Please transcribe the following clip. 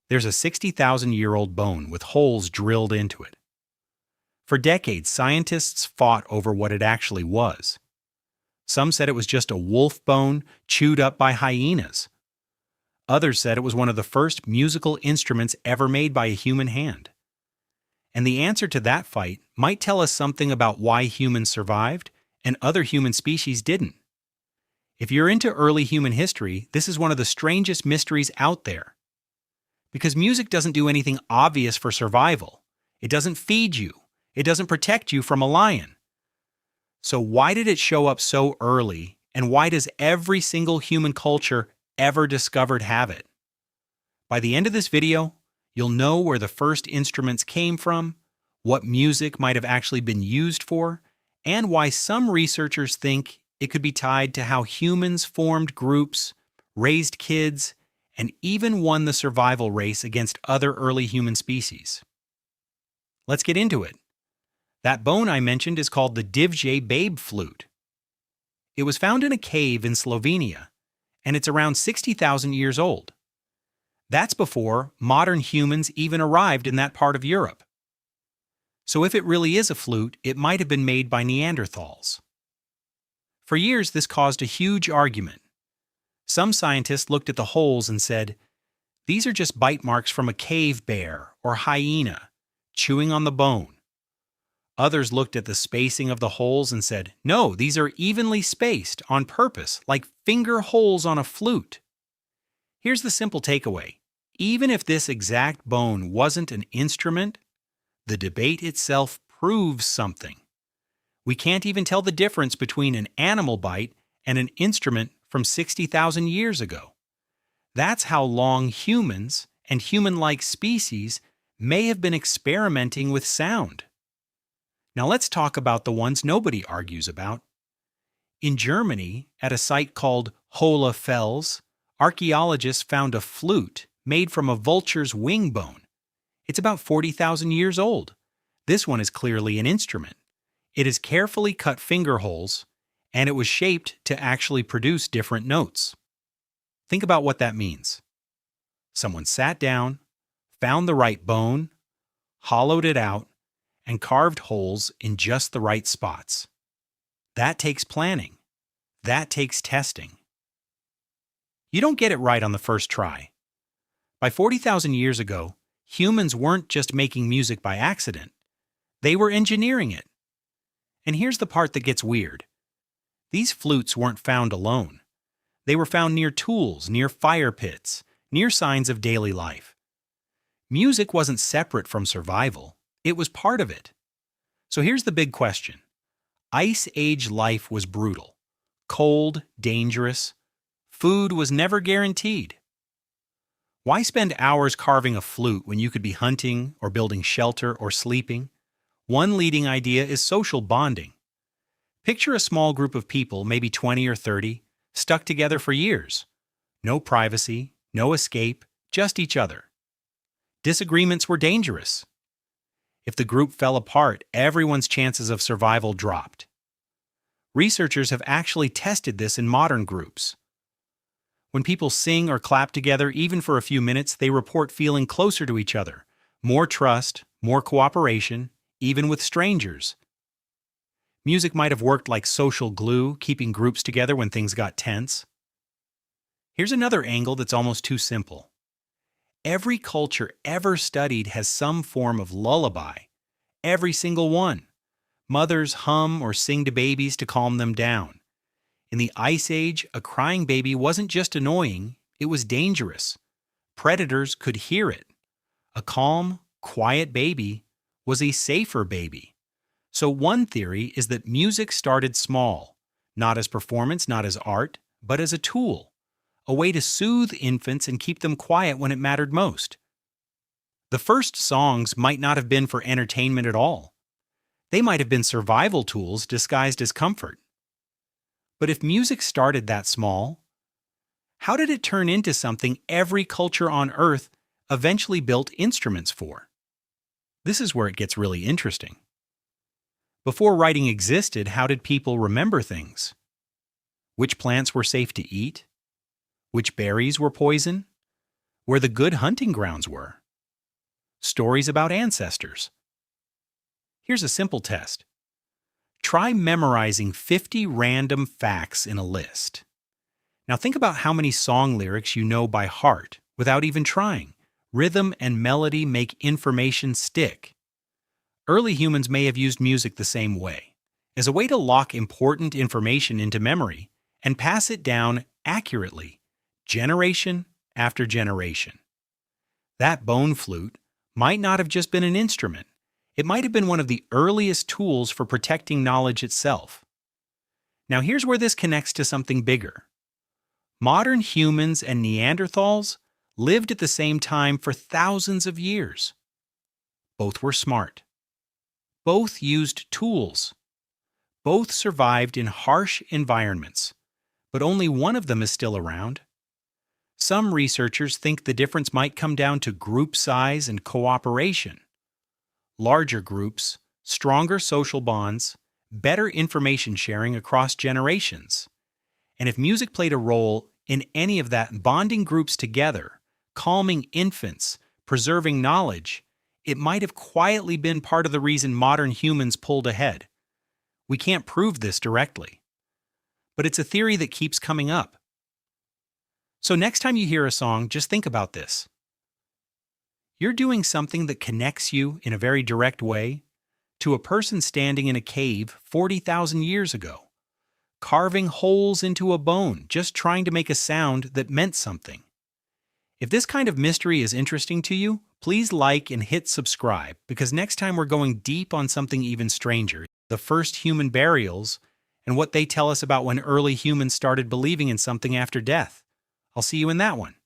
There's a 60,000-year-old bone with holes drilled into it. For decades, scientists fought over what it actually was. Some said it was just a wolf bone chewed up by hyenas. Others said it was one of the first musical instruments ever made by a human hand. And the answer to that fight might tell us something about why humans survived and other human species didn't. If you're into early human history, this is one of the strangest mysteries out there. Because music doesn't do anything obvious for survival. It doesn't feed you. It doesn't protect you from a lion. So why did it show up so early, and why does every single human culture ever discovered have it? By the end of this video, you'll know where the first instruments came from, what music might have actually been used for, and why some researchers think it could be tied to how humans formed groups, raised kids, and even won the survival race against other early human species. Let's get into it. That bone I mentioned is called the Divje Babe flute. It was found in a cave in Slovenia, and it's around 60,000 years old. That's before modern humans even arrived in that part of Europe. So if it really is a flute, it might have been made by Neanderthals. For years, this caused a huge argument. Some scientists looked at the holes and said, these are just bite marks from a cave bear or hyena chewing on the bone. Others looked at the spacing of the holes and said, no, these are evenly spaced on purpose, like finger holes on a flute. Here's the simple takeaway. Even if this exact bone wasn't an instrument, the debate itself proves something. We can't even tell the difference between an animal bite and an instrument from 60,000 years ago. That's how long humans and human-like species may have been experimenting with sound. Now let's talk about the ones nobody argues about. In Germany, at a site called Hohle Fels, archaeologists found a flute made from a vulture's wing bone. It's about 40,000 years old. This one is clearly an instrument. It has carefully cut finger holes, and it was shaped to actually produce different notes. Think about what that means. Someone sat down, found the right bone, hollowed it out, and carved holes in just the right spots. That takes planning. That takes testing. You don't get it right on the first try. By 40,000 years ago, humans weren't just making music by accident. They were engineering it. And here's the part that gets weird. These flutes weren't found alone. They were found near tools, near fire pits, near signs of daily life. Music wasn't separate from survival. It was part of it. So here's the big question. Ice Age life was brutal, cold, dangerous. Food was never guaranteed. Why spend hours carving a flute when you could be hunting or building shelter or sleeping? One leading idea is social bonding. Picture a small group of people, maybe 20 or 30, stuck together for years. No privacy, no escape, just each other. Disagreements were dangerous. If the group fell apart, everyone's chances of survival dropped. Researchers have actually tested this in modern groups. When people sing or clap together, even for a few minutes, they report feeling closer to each other, more trust, more cooperation, even with strangers. Music might have worked like social glue, keeping groups together when things got tense. Here's another angle that's almost too simple. Every culture ever studied has some form of lullaby. Every single one. Mothers hum or sing to babies to calm them down. In the Ice Age, a crying baby wasn't just annoying, it was dangerous. Predators could hear it. A calm, quiet baby was a safer baby. So one theory is that music started small, not as performance, not as art, but as a tool, a way to soothe infants and keep them quiet when it mattered most. The first songs might not have been for entertainment at all. They might have been survival tools disguised as comfort. But if music started that small, how did it turn into something every culture on Earth eventually built instruments for? This is where it gets really interesting. Before writing existed, how did people remember things? Which plants were safe to eat? Which berries were poison? where the good hunting grounds were. Stories about ancestors. Here's a simple test. Try memorizing 50 random facts in a list. Now think about how many song lyrics you know by heart without even trying. Rhythm and melody make information stick. Early humans may have used music the same way, as a way to lock important information into memory and pass it down accurately, generation after generation. That bone flute might not have just been an instrument. It might have been one of the earliest tools for protecting knowledge itself. Now here's where this connects to something bigger. Modern humans and Neanderthals lived at the same time for thousands of years. Both were smart. Both used tools. Both survived in harsh environments, but only one of them is still around. Some researchers think the difference might come down to group size and cooperation. Larger groups, stronger social bonds, better information sharing across generations. And if music played a role in any of that, bonding groups together, calming infants, preserving knowledge, it might have quietly been part of the reason modern humans pulled ahead. We can't prove this directly, but it's a theory that keeps coming up. So next time you hear a song, just think about this. You're doing something that connects you in a very direct way to a person standing in a cave 40,000 years ago, carving holes into a bone, just trying to make a sound that meant something. If this kind of mystery is interesting to you, please like and hit subscribe, because next time we're going deep on something even stranger, the first human burials, and what they tell us about when early humans started believing in something after death. I'll see you in that one.